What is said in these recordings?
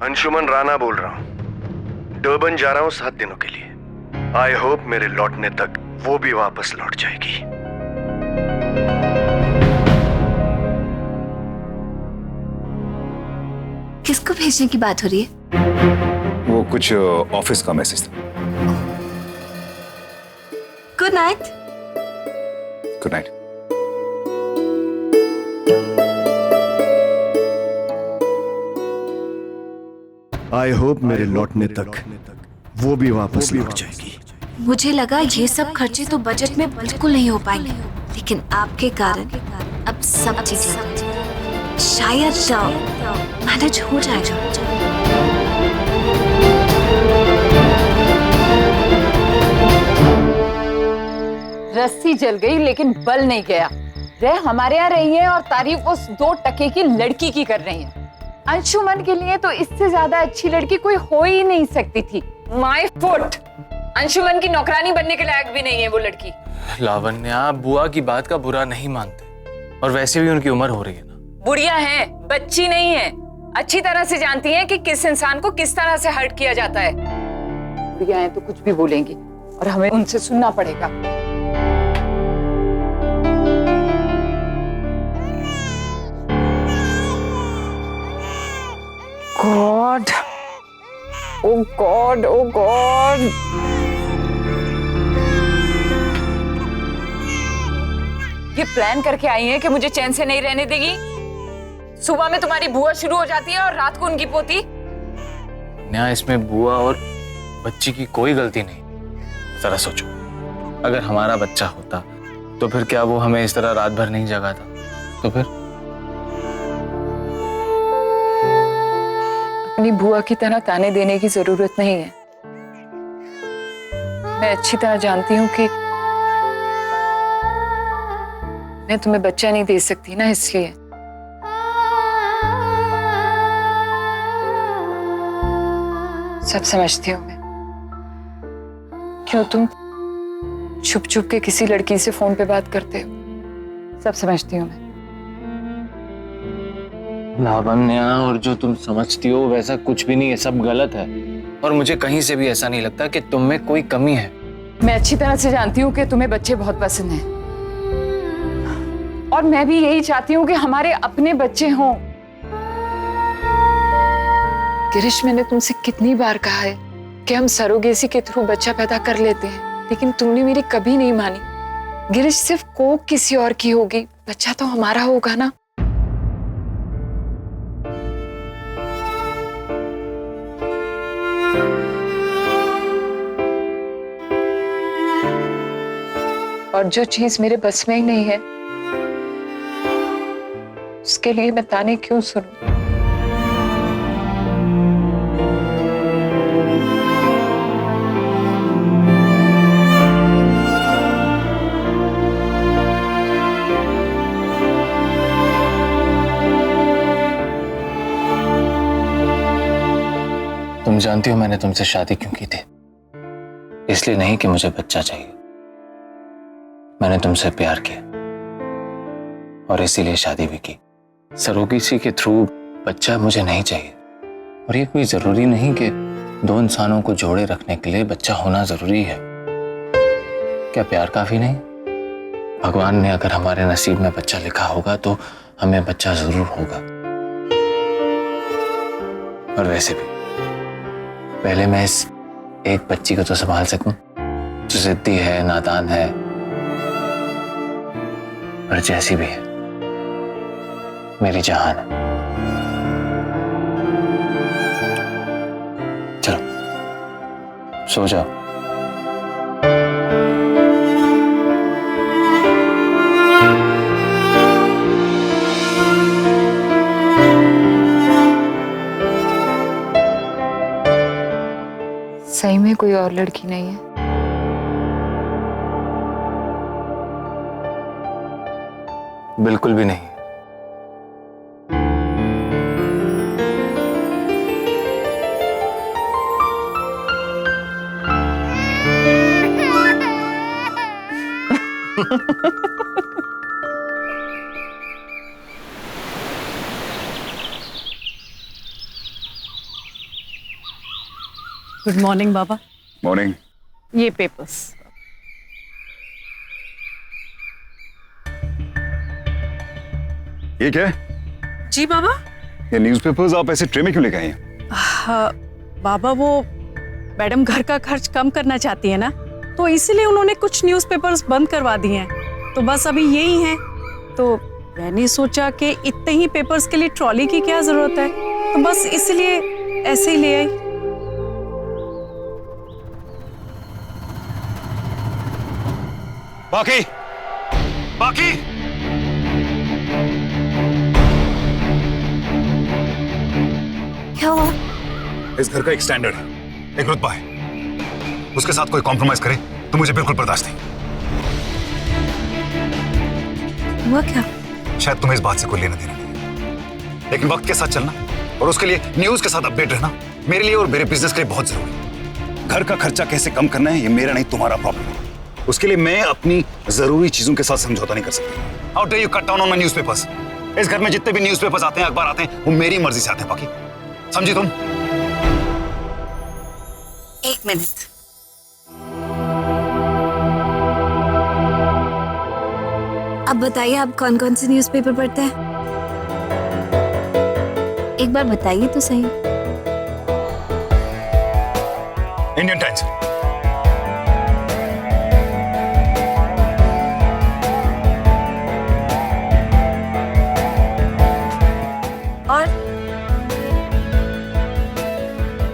अंशुमन राणा बोल रहा हूँ। डर्बन जा रहा हूँ 7 दिनों के लिए। आई होप मेरे लौटने तक वो भी वापस लौट जाएगी। किसको भेजने की बात हो रही है? वो कुछ ऑफिस का मैसेज था। Good night. Good night. I hope मेरे लौटने तक वो भी वापस लौट जाएगी। मुझे लगा ये सब खर्चे तो बजट में बिल्कुल नहीं हो पाएंगे, लेकिन आपके कारण अब सब चीजें शायद मैनेज हो जाएगा। रस्सी जल गई लेकिन बल नहीं गया। रह हमारे यहाँ रही है और तारीफ उस 2 टके की लड़की की कर रही है। अंशुमन के लिए तो इससे ज्यादा अच्छी लड़की कोई हो ही नहीं सकती थी। My foot. अंशुमन की नौकरानी बनने के लायक भी नहीं है वो लड़की। लावण्या, बुआ की बात का बुरा नहीं मानते, और वैसे भी उनकी उम्र हो रही है ना। बुढ़िया है, बच्ची नहीं है। अच्छी तरह से जानती है कि किस इंसान को किस तरह से हर्ट किया जाता है। बुढ़िया है तो कुछ भी बोलेंगी और हमें उनसे सुनना पड़ेगा। गॉड, ओ गॉड, ओ गॉड। ये प्लान करके आई है कि मुझे चैन से नहीं रहने देगी। सुबह में तुम्हारी बुआ शुरू हो जाती है और रात को उनकी पोती। न्याय, इसमें बुआ और बच्ची की कोई गलती नहीं। जरा सोचो, अगर हमारा बच्चा होता तो फिर क्या वो हमें इस तरह रात भर नहीं जगाता? तो फिर अपनी बुआ की तरह ताने देने की जरूरत नहीं है। मैं अच्छी तरह जानती हूँ कि मैं तुम्हें बच्चा नहीं दे सकती ना, इसलिए। सब समझती हूँ मैं। क्यों तुम छुप छुप के किसी लड़की से फोन पे बात करते हो? सब समझती हूँ मैं। लावण्या, और जो तुम समझती हो वैसा कुछ भी नहीं है, सब गलत है। और मुझे कहीं से भी ऐसा नहीं लगता कि तुम में कोई कमी है। मैं अच्छी तरह से जानती हूँ कि तुम्हें बच्चे बहुत पसंद हैं, और मैं भी यही चाहती हूँ कि हमारे अपने बच्चे हों। गिरीश, मैंने तुमसे कितनी बार कहा है कि हम सरोगेसी के थ्रू बच्चा पैदा कर लेते हैं, लेकिन तुमने मेरी कभी नहीं मानी। गिरीश, सिर्फ कोक किसी और की होगी, बच्चा तो हमारा होगा ना। और जो चीज मेरे बस में ही नहीं है, उसके लिए मैं ताने क्यों सुनूं? तुम जानती हो मैंने तुमसे शादी क्यों की थी? इसलिए नहीं कि मुझे बच्चा चाहिए। मैंने तुमसे प्यार किया और इसीलिए शादी भी की। सरोगेसी के थ्रू बच्चा मुझे नहीं चाहिए, और ये कोई जरूरी नहीं कि 2 इंसानों को जोड़े रखने के लिए बच्चा होना जरूरी है। क्या प्यार काफी नहीं? भगवान ने अगर हमारे नसीब में बच्चा लिखा होगा तो हमें बच्चा जरूर होगा। और वैसे भी पहले मैं इस एक बच्ची को तो संभाल सकूं जो जिद्दी है, नादान है, और जैसी भी है मेरी जान है। चलो सो जाओ। सही में कोई और लड़की नहीं है? बिल्कुल भी नहीं। गुड मॉर्निंग बाबा। मॉर्निंग। ये पेपर्स। ये क्या है? जी बाबा। ये न्यूज़पेपर्स आप ऐसे ट्रे में क्यों लेके आई हैं? हाँ, बाबा वो मैडम घर का खर्च कम करना चाहती है ना, तो इसीलिए उन्होंने कुछ न्यूज़पेपर्स बंद करवा दिए हैं। तो बस अभी यही हैं। तो मैंने सोचा कि इतने ही पेपर्स के लिए ट्रॉली की क्या जरूरत है, तो बस इसलिए ऐसे ही ले आई। बाकी बाकी क्या हुआ? इस घर का एक स्टैंडर्ड है, एक रुतबा है। उसके साथ कोई कॉम्प्रोमाइज करे तो मुझे बिल्कुल बर्दाश्त नहीं। हुआ क्या? शायद तुम्हें इस बात से कोई लेना देना नहीं, लेकिन वक्त के साथ चलना और उसके लिए न्यूज के साथ अपडेट रहना मेरे लिए और मेरे बिजनेस के लिए बहुत जरूरी है। घर का खर्चा कैसे कम करना है ये मेरा नहीं तुम्हारा प्रॉब्लम है। उसके लिए मैं अपनी जरूरी चीजों के साथ समझौता नहीं कर सकता। How do you cut down on my newspapers? इस घर में जितने भी न्यूज़पेपर्स आते हैं, अखबार आते हैं, वो मेरी मर्जी से आते हैं। बाकी समझी तुम? एक मिनट। अब बताइए आप कौन कौन से न्यूज़पेपर पढ़ते हैं? एक बार बताइए तो सही। इंडियन टाइम्स, और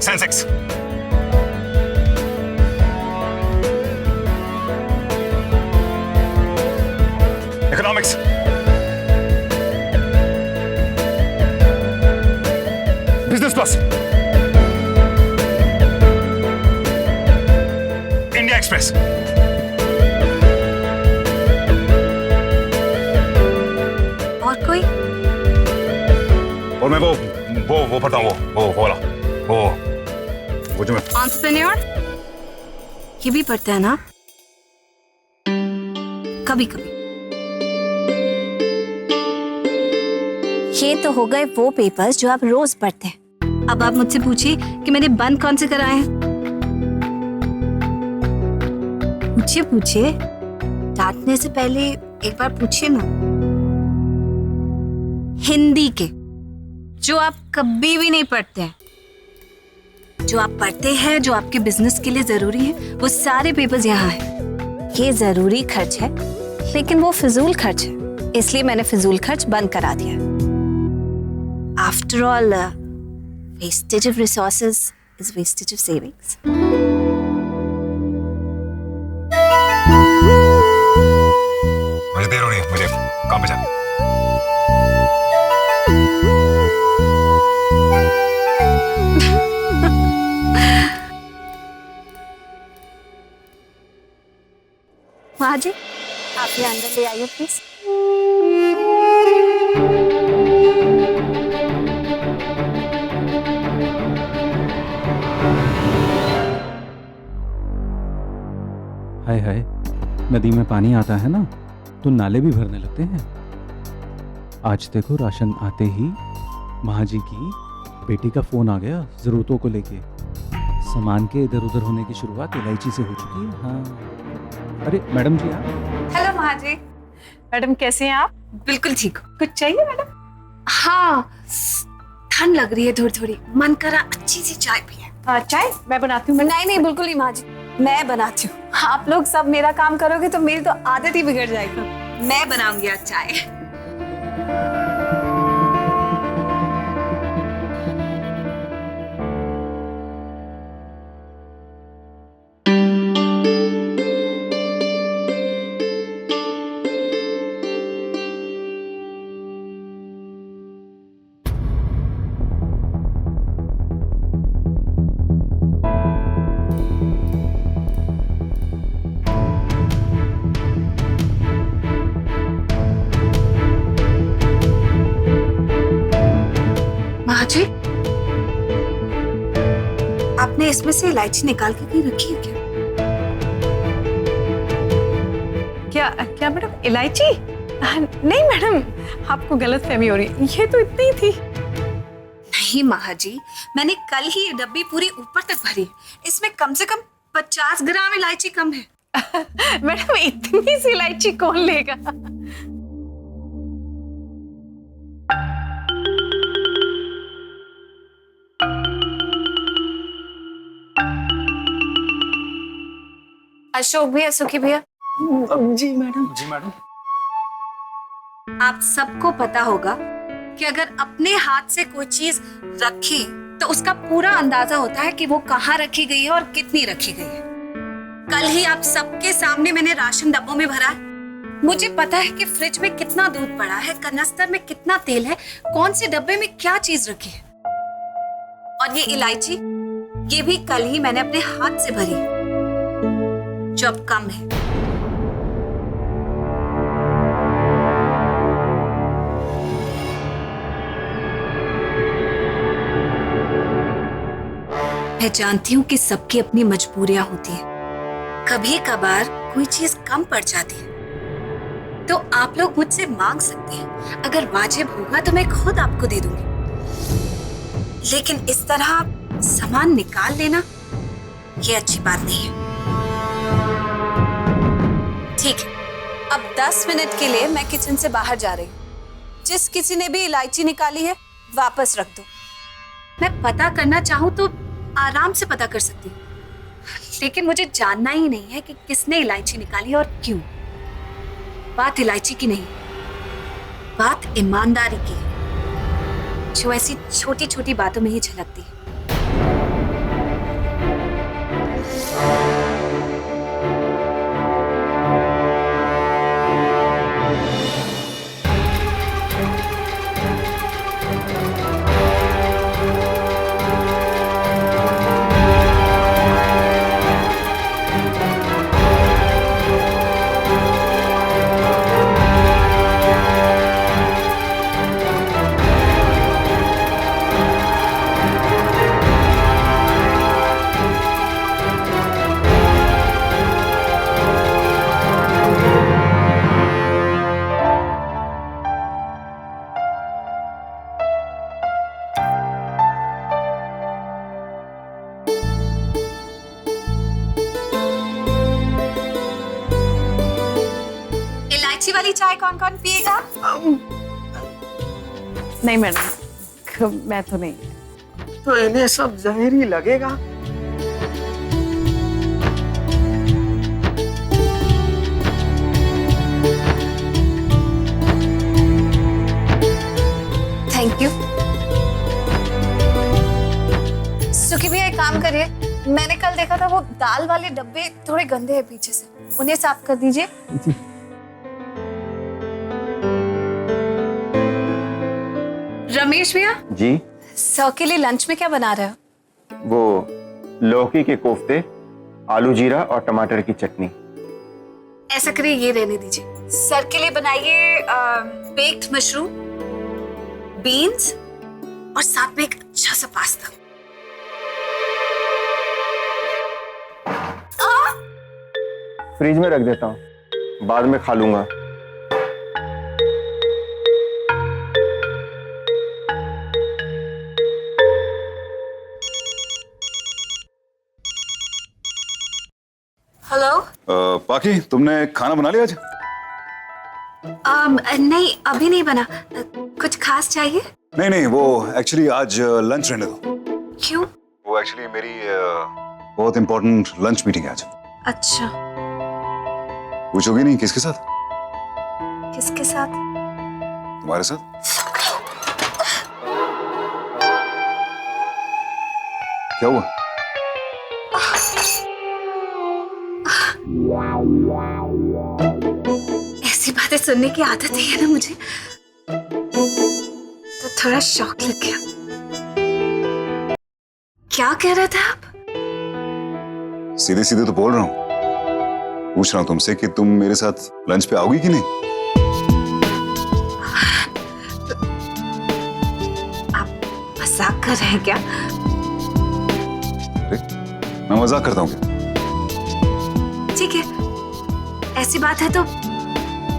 Sensex, economics, business plus, India express, और कोई? और मैं वो पढ़ता हूँ, वो वाला, वो जो मैं एंटरप्रेन्योर, ये भी पढ़ते हैं ना कभी कभी। ये तो हो गए वो पेपर्स जो आप रोज पढ़ते हैं। अब आप मुझसे पूछिए कि मैंने बंद कौन से कराए हैं। पूछिए पूछिए, डांटने से पहले एक बार पूछिए ना। हिंदी के जो आप कभी भी नहीं पढ़ते हैं, जो आप पढ़ते हैं, जो आपके बिजनेस के लिए जरूरी है, वो सारे पेपर्स यहाँ हैं। ये जरूरी खर्च है, लेकिन वो फिजूल खर्च है, इसलिए मैंने फिजूल खर्च बंद करा दिया। After all, wastage of resources is wastage of savings. मुझे देर हो रही है, मुझे काम पे जाना। माँ जी, आप ये अंदर ले आइए प्लीज। हाय हाय, नदी में पानी आता है ना तो नाले भी भरने लगते हैं। आज देखो राशन आते ही माँ जी की बेटी का फोन आ गया जरूरतों को लेके। सामान के इधर उधर होने की शुरुआत इलायची से हो चुकी है। हाँ, अरे मैडम जी आप। हेलो माँ जी। मैडम कैसे हैं आप? बिल्कुल ठीक हो। कुछ चाहिए मैडम? हाँ, ठंड लग रही है थोड़ी थोड़ी, मन करा अच्छी सी चाय पिए। चाय मैं बनाती हूँ। नहीं नहीं, बिल्कुल नहीं माँ जी, मैं बनाती हूँ। आप लोग सब मेरा काम करोगे तो मेरी तो आदत ही बिगड़ जाएगी। मैं बनाऊंगी आज चाय। जी, आपने इसमें से इलायची निकाल के कहीं रखी है क्या? क्या मैडम, इलायची? नहीं मैडम, आपको गलतफहमी हो रही है, ये तो इतनी ही थी। नहीं नहीं महा जी, मैंने कल ही ये डब्बी पूरी ऊपर तक भरी है। इसमें कम से कम 50 ग्राम इलायची कम है। मैडम इतनी सी इलायची कौन लेगा? अशोक भैया, सुखी भैया, जी मैडम। जी मैडम। आप सबको पता होगा कि अगर अपने हाथ से कोई चीज रखे तो उसका पूरा अंदाजा होता है कि वो कहाँ रखी गई है और कितनी रखी गई है। कल ही आप सबके सामने मैंने राशन डब्बों में भरा है। मुझे पता है कि फ्रिज में कितना दूध पड़ा है, कनस्तर में कितना तेल है, कौन से डब्बे में क्या चीज रखी है। और ये इलायची, ये भी कल ही मैंने अपने हाथ से भरी है, जो अब कम है। मैं जानती हूँ कि सबकी अपनी मजबूरियां होती हैं। कभी कभार कोई चीज कम पड़ जाती है तो आप लोग मुझसे मांग सकते हैं। अगर वाजिब होगा तो मैं खुद आपको दे दूंगी, लेकिन इस तरह सामान निकाल लेना ये अच्छी बात नहीं है। ठीक है, अब 10 मिनट के लिए मैं किचन से बाहर जा रही हूँ। जिस किसी ने भी इलायची निकाली है वापस रख दो। मैं पता करना चाहूँ तो आराम से पता कर सकती हूँ, लेकिन मुझे जानना ही नहीं है कि किसने इलायची निकाली और क्यों। बात इलायची की नहीं, बात ईमानदारी की है, जो ऐसी छोटी छोटी बातों में ही झलकती है। इलायची वाली चाय कौन कौन पिएगा? नहीं मैडम, मैं तो नहीं। तो इन्हें सब जहरी लगेगा। Thank you. सुखी भैया, एक काम करिए, मैंने कल देखा था वो दाल वाले डब्बे थोड़े गंदे हैं पीछे से, उन्हें साफ कर दीजिए। रमेश भैया जी। सर के लिए लंच में क्या बना रहे हो? वो लौकी के कोफ्ते, आलू जीरा और टमाटर की चटनी। ऐसा करिए, ये रहने दीजिए। सर के लिए बनाइए बेक्ड मशरूम, बीन्स और साथ में एक अच्छा सा पास्ता। फ्रिज में रख देता हूँ, बाद में खा लूंगा। हेलो। पाकी, तुमने खाना बना लिया आज? नहीं, अभी नहीं बना। कुछ खास चाहिए? नहीं नहीं, वो एक्चुअली आज लंच रहने दो। क्यों? वो एक्चुअली मेरी बहुत इंपॉर्टेंट लंच मीटिंग है आज। अच्छा, पूछोगी नहीं किसके साथ? किसके साथ? तुम्हारे साथ। क्या हुआ? ऐसी बातें सुनने की आदत ही है ना मुझे, तो थोड़ा शौक लग गया। क्या कह रहे थे आप? सीधे सीधे तो बोल रहा हूँ। पूछ रहा हूँ तुमसे कि तुम मेरे साथ लंच पे आओगी कि नहीं? आप मजाक कर रहे हैं क्या? अरे, मैं मजाक करता हूँ क्या? ठीक है, ऐसी बात है तो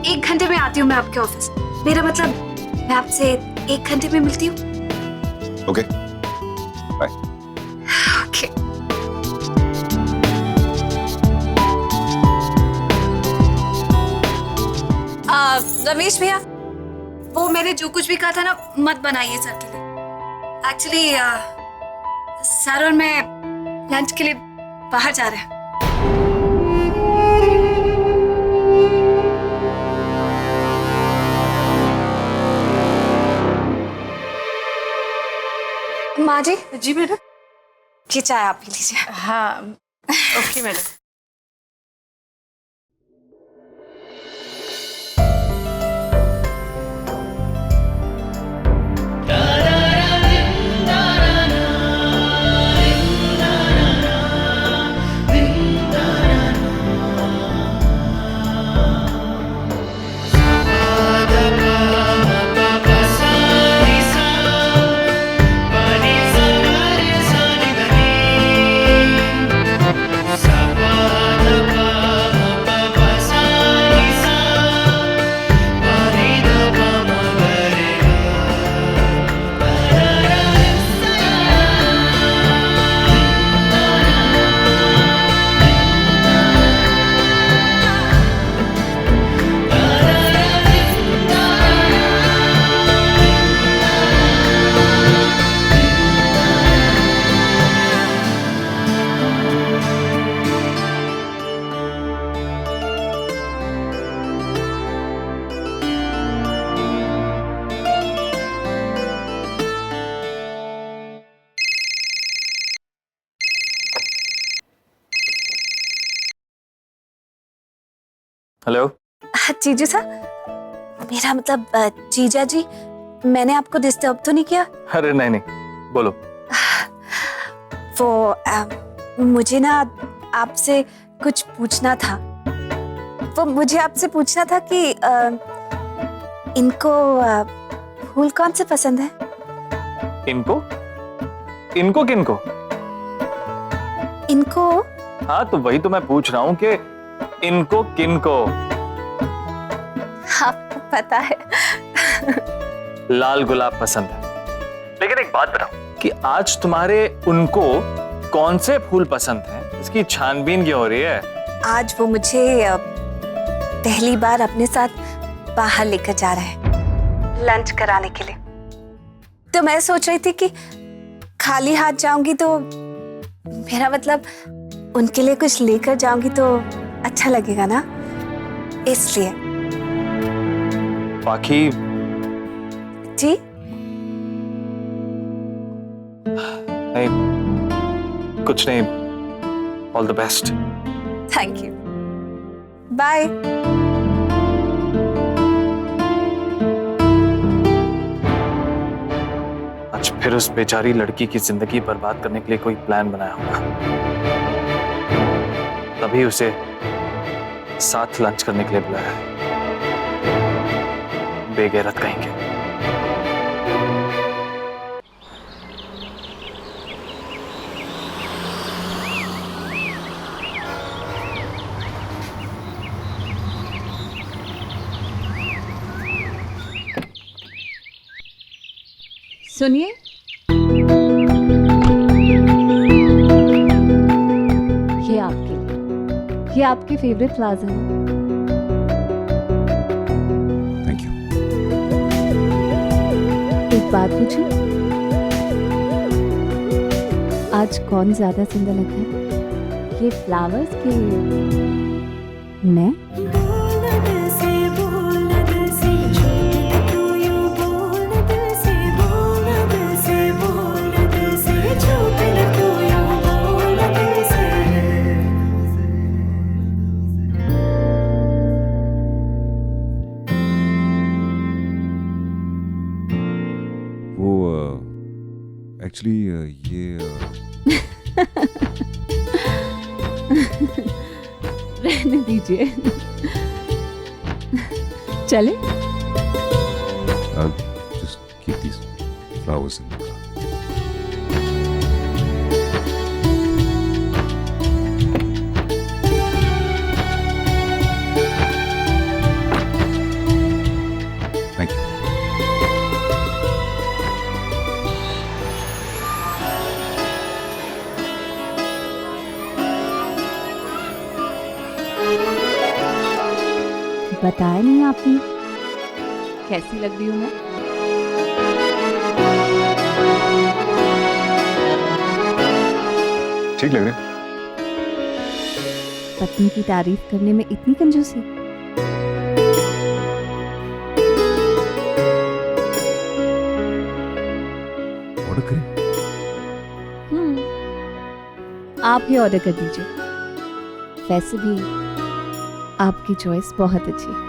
1 घंटे में आती हूँ मैं आपके ऑफिस। मेरा मतलब मैं आपसे 1 घंटे में मिलती हूँ। Okay bye. ओके। रमेश भैया, वो मैंने जो कुछ भी कहा था ना, मत बनाइए सर के लिए। एक्चुअली सर और मैं लंच के लिए बाहर जा रहे हैं। माँ जी। जी मैडम। ये चाय आप पी लीजिए। हाँ ओके मैडम। हेलो। जीजू सर, मेरा मतलब जीजा जी, मैंने आपको डिस्टर्ब तो नहीं किया? अरे नहीं नहीं, बोलो। वो मुझे ना आपसे कुछ पूछना था। वो मुझे आपसे पूछना था कि इनको फूल कौन से पसंद है? इनको? इनको किनको? इनको? हाँ तो वही तो मैं पूछ रहा हूँ कि इनको किनको? आपको पता है। लाल गुलाब पसंद है। लेकिन एक बात बताओ कि आज तुम्हारे उनको कौन से फूल पसंद हैं, इसकी छानबीन क्यों हो रही है? आज वो मुझे पहली बार अपने साथ बाहर लेकर जा रहे हैं लंच कराने के लिए। तो मैं सोच रही थी कि खाली हाथ जाऊंगी तो, मेरा मतलब उनके लिए कुछ लेकर जाऊंगी तो अच्छा लगेगा ना, इसलिए। बाकी जी नहीं, कुछ नहीं। All the best. Thank you, bye. आज फिर उस बेचारी लड़की की जिंदगी बर्बाद करने के लिए कोई प्लान बनाया होगा, तभी उसे साथ लंच करने के लिए बुलाया है। बेगैरत कहेंगे। सुनिए, ये आपके लिए, ये आपके फेवरेट फ्लावर्स हैं। Thank you. एक बात पूछूं, आज कौन ज्यादा सुंदर लग रहा है, ये फ्लावर्स के मैं? एक्चुअली ये रहने दीजिए। चले? I'll just keep these flowers in the car. Thank you. बताया नहीं आपने। कैसी लग रही हूँ मैं? ठीक लग रहे। पत्नी की तारीफ करने में इतनी कंजूसी। ऑर्डर करें? आप ही ऑर्डर कर दीजिए। वैसे भी आपकी चॉइस बहुत अच्छी है।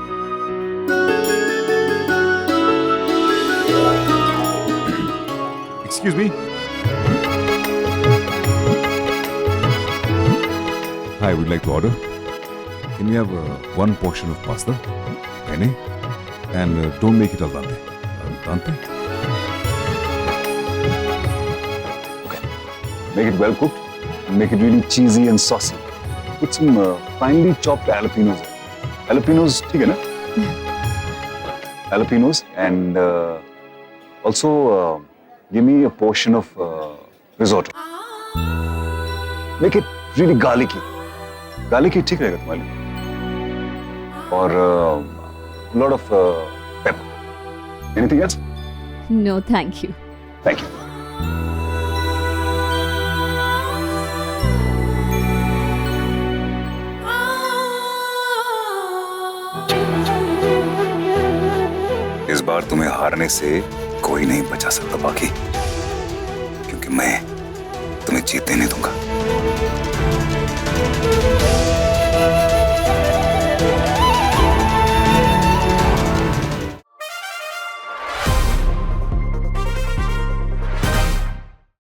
Excuse me. Hi, I would like to order. Can we have one portion of pasta, penne, and don't make it al dente. Dente? Make it well cooked. Make it really cheesy and saucy. Put some finely chopped jalapenos. Jalapenos, ठीक है ना? Jalapenos and also give me a portion of risotto. Make it really garlicky. Garlicky ठीक रहेगा तुम्हारे लिए. और lot of pepper. Anything else? No, thank you. Thank you. इस बार तुम्हें हारने से कोई नहीं बचा सकता बाकी, क्योंकि मैं तुम्हें जीतने नहीं दूंगा।